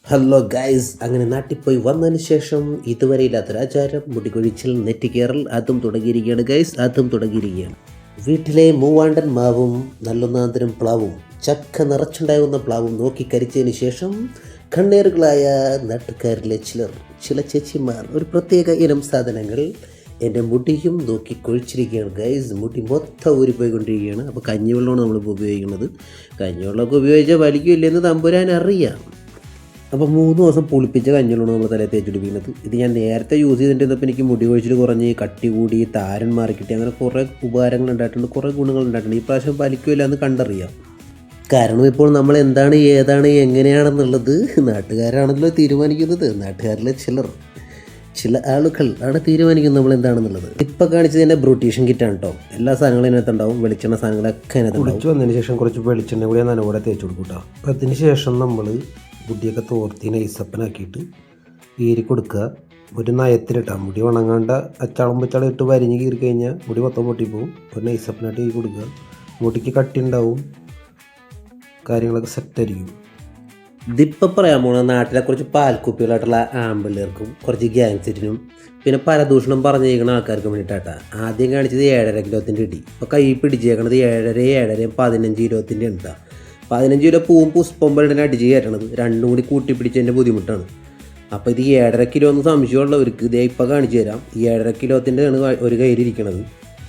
Hello guys, അങ്ങനെ നാട്ടിൽ പോയി വന്നതിന് ശേഷം ഇതുവരെ ഇല്ലാത്തൊരാചാരം മുടികൊഴിച്ചിൽ നെറ്റിക്കേറൽ അതും തുടങ്ങിയിരിക്കുകയാണ് ഗൈസ്, അതും തുടങ്ങിയിരിക്കുകയാണ്. വീട്ടിലെ മൂവാണ്ടൻ മാവും നല്ലൊന്നാന്തരം പ്ലാവും ചക്ക നിറച്ചുണ്ടാകുന്ന പ്ലാവും നോക്കി കരിച്ചതിന് ശേഷം കണ്ണേറുകളായ നാട്ടുകാരിലെ ചില ചേച്ചിമാർ ഒരു പ്രത്യേക ഇനം സാധനങ്ങൾ എൻ്റെ മുടിയും നോക്കി കൊഴിച്ചിരിക്കുകയാണ് ഗൈസ്. മുടി മൊത്തം ഊരിപ്പോയിക്കൊണ്ടിരിക്കുകയാണ്. അപ്പോൾ കഞ്ഞിവെള്ളമാണ് നമ്മളിപ്പോൾ ഉപയോഗിക്കുന്നത്. കഞ്ഞിവെള്ളമൊക്കെ ഉപയോഗിച്ചാൽ വലിക്കില്ലെന്ന് തമ്പുരാൻ അറിയാം. അപ്പോൾ 3 ദിവസം പുളിപ്പിച്ച കഞ്ഞിവെള്ളമാണ് നമ്മൾ തലയിൽ തേച്ചുപിടിപ്പിക്കുന്നത്. ഇത് ഞാൻ നേരത്തെ യൂസ് ചെയ്തിട്ടുണ്ടപ്പോൾ എനിക്ക് മുടി കൊഴിച്ചിൽ കുറഞ്ഞ്, കട്ടി കൂടി, താരൻ മാറിക്കിട്ടി, അങ്ങനെ കുറേ ഉപകാരങ്ങൾ ഉണ്ടായിട്ടുണ്ട്, കുറേ ഗുണങ്ങൾ ഉണ്ടായിട്ടുണ്ട്. ഈ പ്രാവശ്യം വലിക്കില്ല എന്ന് കണ്ടറിയാം. കാരണം ഇപ്പോൾ നമ്മൾ എന്താണ്, ഏതാണ്, എങ്ങനെയാണെന്നുള്ളത് നാട്ടുകാരാണല്ലോ തീരുമാനിക്കുന്നത്. നാട്ടുകാരിലെ ചില ആളുകൾ ആണ് തീരുമാനിക്കുന്നത് നമ്മൾ എന്താണെന്നുള്ളത്. ഇപ്പോൾ കാണിച്ചത് എൻ്റെ ബ്യൂട്ടീഷ്യൻ കിറ്റാണ് കേട്ടോ. എല്ലാ സാധനങ്ങളും അതിനകത്തുണ്ടാവും, വെളിച്ചെണ്ണ സാധനങ്ങളൊക്കെ അതിനകത്ത് കുളിച്ച് വന്നതിന് ശേഷം കുറച്ച് വെളിച്ചെണ്ണ കൂടി നനവോടെ തേച്ച് കൊടുക്കും കേട്ടോ. അപ്പോൾ അതിന് ശേഷം നമ്മൾ മുടിയൊക്കെ തോർത്തി നൈസപ്പനാക്കിയിട്ട് ഈരി കൊടുക്കുക. ഒരു നയത്തിലിട്ടാൽ മുടി ഉണങ്ങാണ്ട അച്ചാളം പച്ചാളം ഇട്ട് വരിഞ്ഞ് കീറി കഴിഞ്ഞാൽ മുടി മൊത്തം പൊട്ടിപ്പോവും. ഒരു നൈസപ്പനായിട്ട് ഈ കൊടുക്കുക. മുടിക്ക് കട്ടി ഉണ്ടാവും, കാര്യങ്ങളൊക്കെ സെറ്റായിരിക്കും. ഇതിപ്പോൾ പറയാൻ പോകുന്നത് നാട്ടിലെ കുറച്ച് പാൽക്കുപ്പികളായിട്ടുള്ള ആമ്പിള്ളേർക്കും കുറച്ച് ഗ്യാങ്സിറ്റിനും പിന്നെ പരദൂഷണം പറഞ്ഞിരിക്കുന്ന ആൾക്കാർക്ക് വേണ്ടിയിട്ടാട്ടാ. ആദ്യം കാണിച്ചത് 7.5 കിലോത്തിൻ്റെ ഇടി. ഇപ്പോൾ കൈ പിടിച്ചേക്കണത് 7.5 15 കിലോത്തിൻ്റെ ഉണ്ടാ. 15 കിലോ പൂവും പുഷ്പമ്പഴനെ അടിച്ച് കയറ്റണത് രണ്ടും കൂടി കൂട്ടി പിടിച്ചതിൻ്റെ ബുദ്ധിമുട്ടാണ്. അപ്പോൾ ഇത് 7.5 കിലോ എന്ന് സംശയമുള്ളവർക്ക് ഇതേ ഇപ്പോൾ കാണിച്ചു തരാം. ഈ 7.5 കിലോത്തിൻ്റെ ആണ് ഒരു കയ്യിലിരിക്കണത്.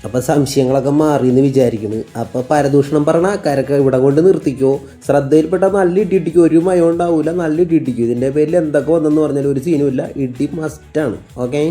അപ്പോൾ സംശയങ്ങളൊക്കെ മാറിയെന്ന് വിചാരിക്കുന്നു. അപ്പോൾ പരദൂഷണം പറഞ്ഞ ആൾക്കാരൊക്കെ ഇവിടെ കൊണ്ട് നിർത്തിക്കോ. ശ്രദ്ധയിൽപ്പെട്ടാൽ നല്ല ഇടി ഇട്ടിക്കോ. ഒരു മയം ഉണ്ടാവില്ല, നല്ല ഇടി ഇട്ടിക്കോ. ഇതിൻ്റെ പേരിൽ എന്തൊക്കെ വന്നെന്ന് പറഞ്ഞാൽ ഒരു സീനുമില്ല. ഇടി മസ്റ്റാണ്. ഓക്കെ.